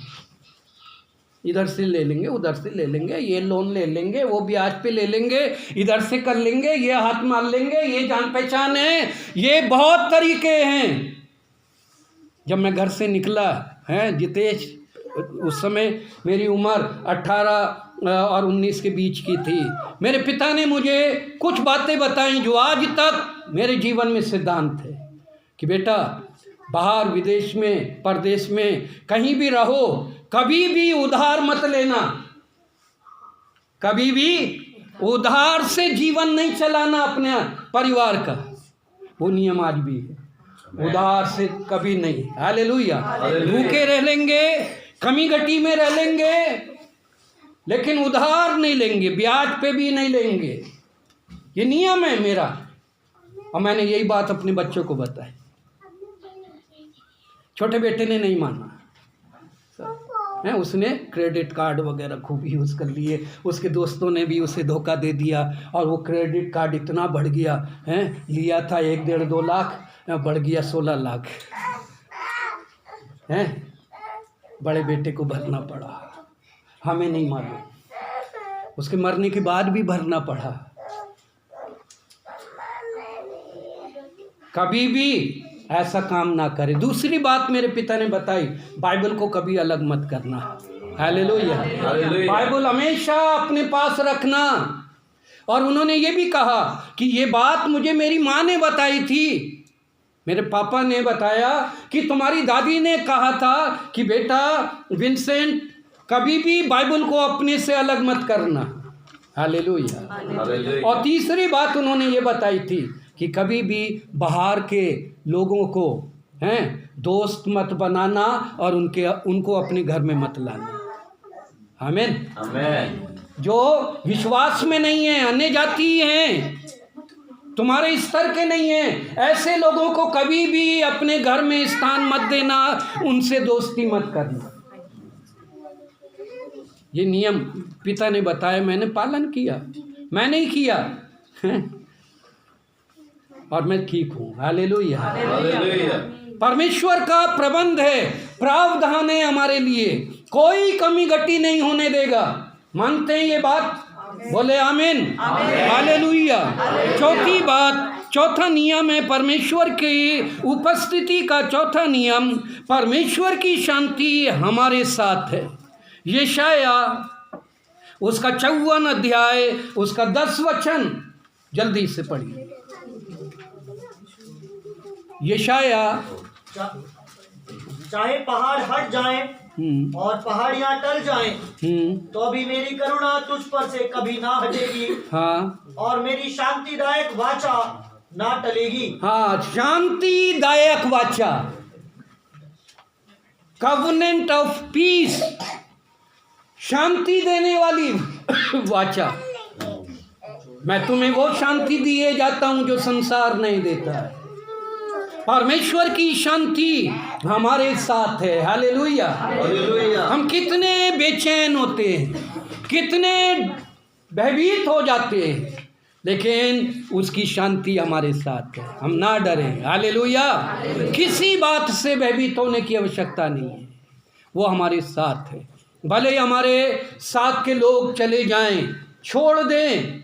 इधर से ले लेंगे, उधर से ले लेंगे, ये लोन ले लेंगे, वो ब्याज पे ले लेंगे, इधर से कर लेंगे, ये हाथ मार लेंगे, ये जान पहचान है, ये बहुत तरीके हैं। जब मैं घर से निकला है जितेश, उस समय मेरी उम्र 18 और 19 के बीच की थी। मेरे पिता ने मुझे कुछ बातें बताई जो आज तक मेरे जीवन में सिद्धांत है कि बेटा, बाहर विदेश में, परदेश में, कहीं भी रहो, कभी भी उधार मत लेना, कभी भी उधार से जीवन नहीं चलाना अपने परिवार का। वो नियम आज भी है, उधार से कभी नहीं। हालेलुया। भूखे रह लेंगे, कमी घटी में रह लेंगे, लेकिन उधार नहीं लेंगे, ब्याज पे भी नहीं लेंगे। ये नियम है मेरा। और मैंने यही बात अपने बच्चों को बताई। छोटे बेटे ने नहीं माना है, उसने क्रेडिट कार्ड वगैरह खूब यूज़ कर लिए, उसके दोस्तों ने भी उसे धोखा दे दिया और वो क्रेडिट कार्ड इतना बढ़ गया है, लिया था 1-1.5-2 लाख, बढ़ गया 16 लाख है। बड़े बेटे को भरना पड़ा, हमें नहीं मालूम, उसके मरने के बाद भी भरना पड़ा। कभी भी ऐसा काम ना करे। दूसरी बात मेरे पिता ने बताई, बाइबल को कभी अलग मत करना। हालेलुया। बाइबल हमेशा अपने पास रखना। और उन्होंने ये भी कहा कि ये बात मुझे मेरी माँ ने बताई थी, मेरे पापा ने बताया कि तुम्हारी दादी ने कहा था कि बेटा विंसेंट कभी भी बाइबल को अपने से अलग मत करना। हालेलुया। और तीसरी बात उन्होंने ये बताई थी कि कभी भी बाहर के लोगों को हैं दोस्त मत बनाना और उनको अपने घर में मत लाना। आमीन। जो विश्वास में नहीं है, अन्य जाति हैं, तुम्हारे स्तर के नहीं हैं, ऐसे लोगों को कभी भी अपने घर में स्थान मत देना, उनसे दोस्ती मत करना। ये नियम पिता ने बताया, मैंने पालन किया, मैंने ही किया और मैं ठीक हूँ। हालेलुया। परमेश्वर का प्रबंध है, प्रावधान है हमारे लिए, कोई कमी घटी नहीं होने देगा। मानते हैं ये बात? बोले आमीन। हालेलुया। चौथी बात, चौथा नियम है परमेश्वर की उपस्थिति का। चौथा नियम, परमेश्वर की शांति हमारे साथ है। यशाया उसका 54 अध्याय उसका 10 वचन जल्दी से पढ़िए। यशाया, चाहे पहाड़ हट जाएं और पहाड़ियां टल जाएं, तो भी मेरी करुणा तुझ पर से कभी ना हटेगी। हाँ, और मेरी शांतिदायक वाचा ना टलेगी। हाँ, शांतिदायक वाचा, कवनेंट ऑफ पीस, शांति देने वाली वाचा। मैं तुम्हें वो शांति दिए जाता हूं जो संसार नहीं देता है। परमेश्वर की शांति हमारे साथ है। हालेलुया। हम कितने बेचैन होते हैं, कितने भयभीत हो जाते हैं, लेकिन उसकी शांति हमारे साथ है। हम ना डरें। हालेलुया। किसी बात से भयभीत होने की आवश्यकता नहीं है, वो हमारे साथ है। भले ही हमारे साथ के लोग चले जाएं, छोड़ दें,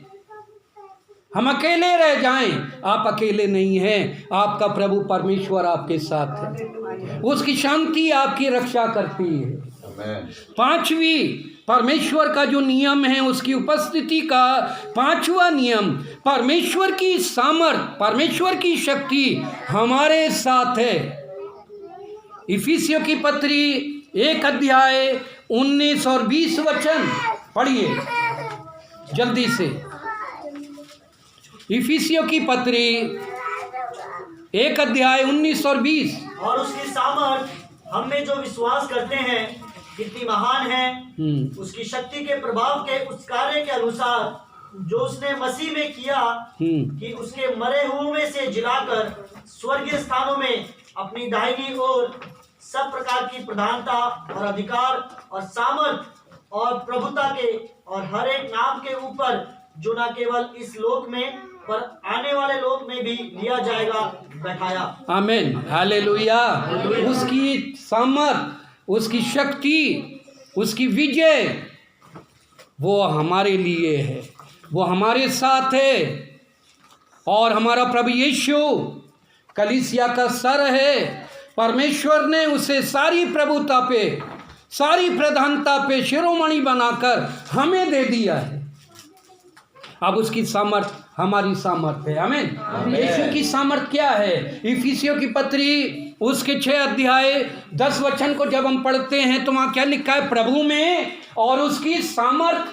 हम अकेले रह जाएं, आप अकेले नहीं हैं। आपका प्रभु परमेश्वर आपके साथ है, उसकी शांति आपकी रक्षा करती है। पांचवी, परमेश्वर का जो नियम है उसकी उपस्थिति का पांचवा नियम, परमेश्वर की सामर्थ, परमेश्वर की शक्ति हमारे साथ है। इफिसियों की पत्री 1 अध्याय 19 और 20 वचन पढ़िए जल्दी से। इफिसियों की पत्री 1 अध्याय 19 और 20। और उसकी सामर्थ हम में जो विश्वास करते हैं कितनी महान है, उसकी शक्ति के प्रभाव के उस कार्य के अनुसार जो उसने मसीह में किया, कि उसके मरे हुए में से जिलाकर स्वर्गीय स्थानों में अपनी दाहिनी ओर सब प्रकार की प्रधानता और अधिकार और सामर्थ और प्रभुता के और हर एक नाम के ऊपर, जो न केवल इस लोक में पर आने वाले लोक में भी लिया जाएगा, बैठाया। आमीन। हालेलुया। उसकी सामर्थ, उसकी शक्ति, उसकी विजय वो हमारे लिए है, वो हमारे साथ है। और हमारा प्रभु यीशु कलीसिया का सर है। परमेश्वर ने उसे सारी प्रभुता पे, सारी प्रधानता पे शिरोमणि बनाकर हमें दे दिया है। अब उसकी सामर्थ हमारी सामर्थ है। आमीन। यीशु की सामर्थ क्या है? इफिसियों की पत्री उसके 6 अध्याय 10 वचन को जब हम पढ़ते हैं तो वहाँ क्या लिखा है? प्रभु में और उसकी सामर्थ,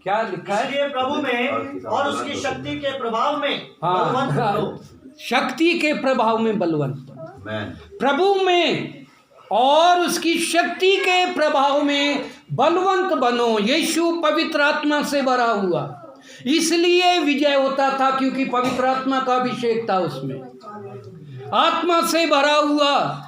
क्या लिखा है? इसलिए प्रभु में और उसकी शक्ति के प्रभाव में बलवंत बनो। शक्ति के प्रभाव में बलवंत, प्रभु में और उसकी शक्ति के प्रभाव में बलवंत बनो। यीशु पवित्र आत्मा से भरा हुआ, इसलिए विजय होता था, क्योंकि पवित्र आत्मा का अभिषेक था उसमें, आत्मा से भरा हुआ,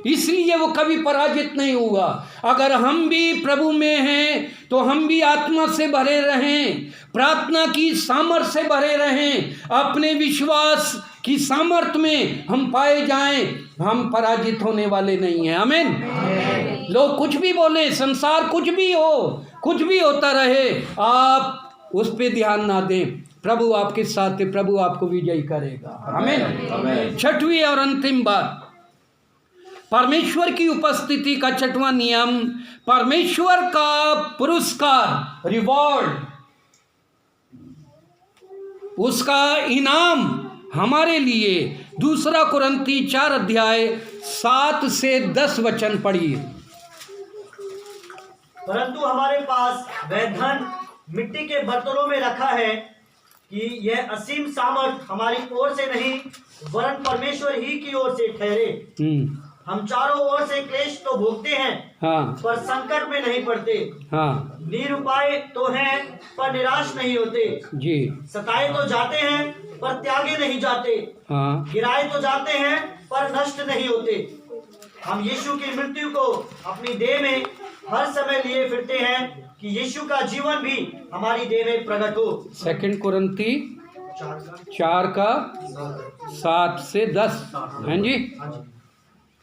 इसलिए वो कभी पराजित नहीं हुआ। अगर हम भी प्रभु में हैं तो हम भी आत्मा से भरे रहें, प्रार्थना की सामर्थ्य से भरे रहें, अपने विश्वास की सामर्थ्य में हम पाए जाएं, हम पराजित होने वाले नहीं हैं। आमीन। लोग कुछ भी बोले, संसार कुछ भी हो, कुछ भी होता रहे, आप उस पे ध्यान ना दें। प्रभु आपके साथ है, प्रभु आपको विजयी करेगा। आमीन। छठवीं और अंतिम बात, परमेश्वर की उपस्थिति का छठवां नियम, परमेश्वर का पुरस्कार, रिवॉर्ड, उसका इनाम हमारे लिए। 2 कुरिन्ती 4 अध्याय 7 से 10 वचन पढ़िए। परंतु हमारे पास वह धन मिट्टी के बर्तनों में रखा है कि यह असीम सामर्थ हमारी ओर से नहीं वरन परमेश्वर ही की ओर से ठहरे। हम चारों ओर से क्लेश तो भोगते हैं, हाँ, पर संकट में नहीं पड़ते, हाँ, निरुपाय तो हैं पर निराश नहीं होते जी, सताए तो जाते हैं पर त्यागे नहीं जाते, हाँ, गिराए तो जाते हैं पर नष्ट नहीं होते। हम यीशु की मृत्यु को अपनी देह में हर समय लिए फिरते हैं कि यीशु का जीवन भी हमारी देह में प्रकट हो। 2 कुरिन्ती 4 का 7 से 10, हैं जी,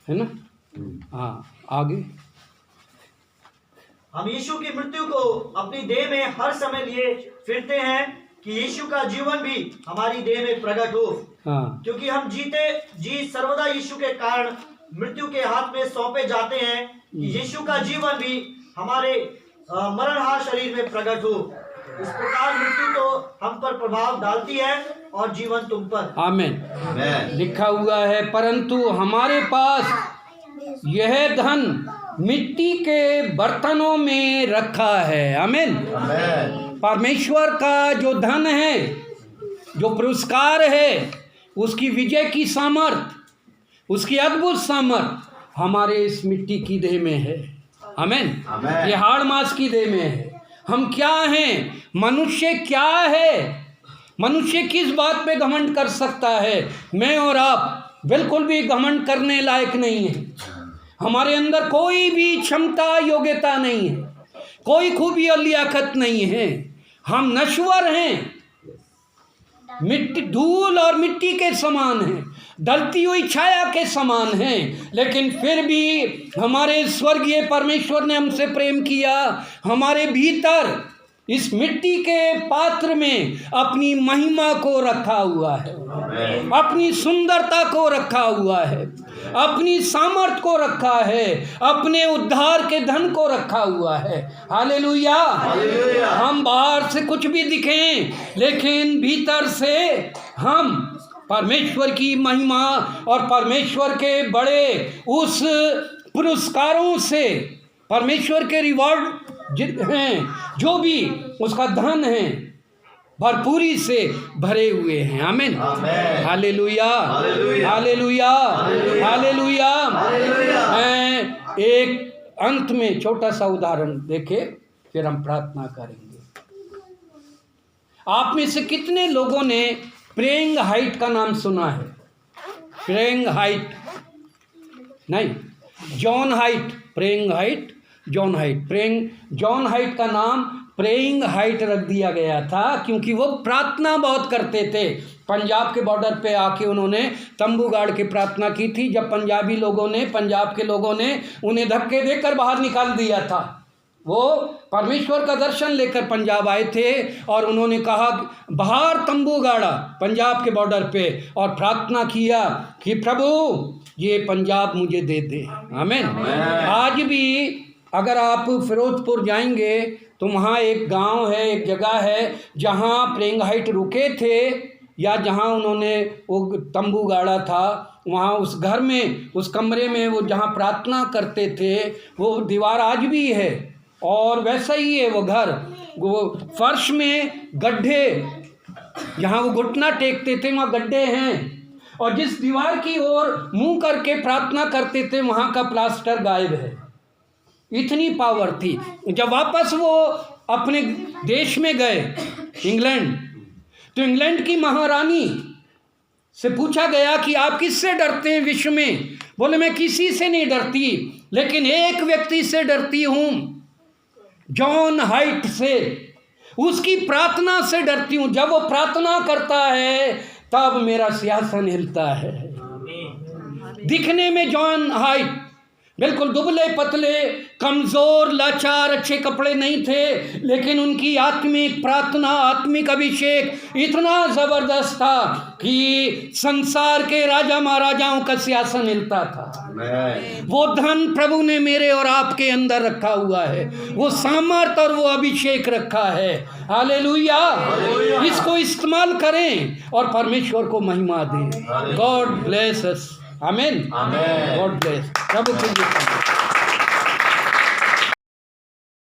है ना? हाँ, आगे। हम यीशु की मृत्यु को अपनी देह में हर समय लिए फिरते हैं कि यीशु का जीवन भी हमारी देह में प्रकट हो। हाँ, क्योंकि हम जीते जी सर्वदा यीशु के कारण मृत्यु के हाथ में सौंपे जाते हैं कि यीशु का जीवन भी हमारे मरणहार शरीर में प्रकट हो। इस प्रकार मृत्यु तो हम पर प्रभाव डालती है और जीवन तुम पर। आमीन। लिखा हुआ है, परंतु हमारे पास यह धन मिट्टी के बर्तनों में रखा है। आमीन। परमेश्वर का जो धन है, जो पुरस्कार है, उसकी विजय की सामर्थ, उसकी अद्भुत सामर्थ हमारे इस मिट्टी की देह में है। आमीन। ये हाड़ मांस की देह में है। हम क्या हैं? मनुष्य क्या है? मनुष्य किस बात पे घमंड कर सकता है? मैं और आप बिल्कुल भी घमंड करने लायक नहीं है। हमारे अंदर कोई भी क्षमता, योग्यता नहीं है, कोई खूबी और लियाकत नहीं है। हम नश्वर हैं, मिट्टी, धूल और मिट्टी के समान हैं, ढलती हुई छाया के समान हैं। लेकिन फिर भी हमारे स्वर्गीय परमेश्वर ने हमसे प्रेम किया, हमारे भीतर इस मिट्टी के पात्र में अपनी महिमा को रखा हुआ है, अपनी सुंदरता को रखा हुआ है, अपनी सामर्थ को रखा है, अपने उद्धार के धन को रखा हुआ है। हालेलुया। हम बाहर से कुछ भी दिखें, लेकिन भीतर से हम परमेश्वर की महिमा और परमेश्वर के बड़े उस पुरस्कारों से, परमेश्वर के रिवॉर्ड हैं, जो भी उसका धन है, भरपूरी से भरे हुए हैं। आमीन। Hallelujah, hallelujah, hallelujah. एक अंत में छोटा सा उदाहरण देखे, फिर हम प्रार्थना करेंगे। आप में से कितने लोगों ने प्रेइंग हाइट का नाम सुना है? प्रेइंग हाइट नहीं, John height. Praying height, John height. Praying John height का नाम प्रेइंग हाइट रख दिया गया था क्योंकि वो प्रार्थना बहुत करते थे। पंजाब के बॉर्डर पे आके उन्होंने तंबू गाड़ के प्रार्थना की थी। जब पंजाब के लोगों ने उन्हें धक्के देकर बाहर निकाल दिया था, वो परमेश्वर का दर्शन लेकर पंजाब आए थे और उन्होंने कहा, बाहर तंबू गाड़ा पंजाब के बॉर्डर पे और प्रार्थना किया कि प्रभु ये पंजाब मुझे दे दे। आमीन। आज भी अगर आप फिरोजपुर जाएंगे तो वहाँ एक गांव है, एक जगह है जहाँ प्रेइंग हाइट रुके थे, या जहाँ उन्होंने वो तंबू गाड़ा था, वहाँ उस घर में, उस कमरे में वो जहाँ प्रार्थना करते थे, वो दीवार आज भी है और वैसा ही है वो घर। वो फर्श में गड्ढे, जहाँ वो घुटना टेकते थे वहाँ गड्ढे हैं, और जिस दीवार की ओर मुंह करके प्रार्थना करते थे वहाँ का प्लास्टर गायब है। इतनी पावर थी। जब वापस वो अपने देश में गए इंग्लैंड। तो इंग्लैंड की महारानी से पूछा गया कि आप किससे डरते हैं विश्व में? बोले मैं किसी से नहीं डरती, लेकिन एक व्यक्ति से डरती हूं, जॉन हाइट से। उसकी प्रार्थना से डरती हूं। जब वो प्रार्थना करता है तब मेरा सिंहासन हिलता है। दिखने में जॉन हाइट बिल्कुल दुबले पतले, कमजोर, लाचार, अच्छे कपड़े नहीं थे, लेकिन उनकी आत्मिक प्रार्थना, आत्मिक अभिषेक इतना जबरदस्त था कि संसार के राजा महाराजाओं का सिंहासन हिलता था। वो धन प्रभु ने मेरे और आपके अंदर रखा हुआ है, वो सामर्थ और वो अभिषेक रखा है। हालेलुया। इसको इस्तेमाल करें और परमेश्वर को महिमा दें। God bless us. आमीन। God bless. प्रभु की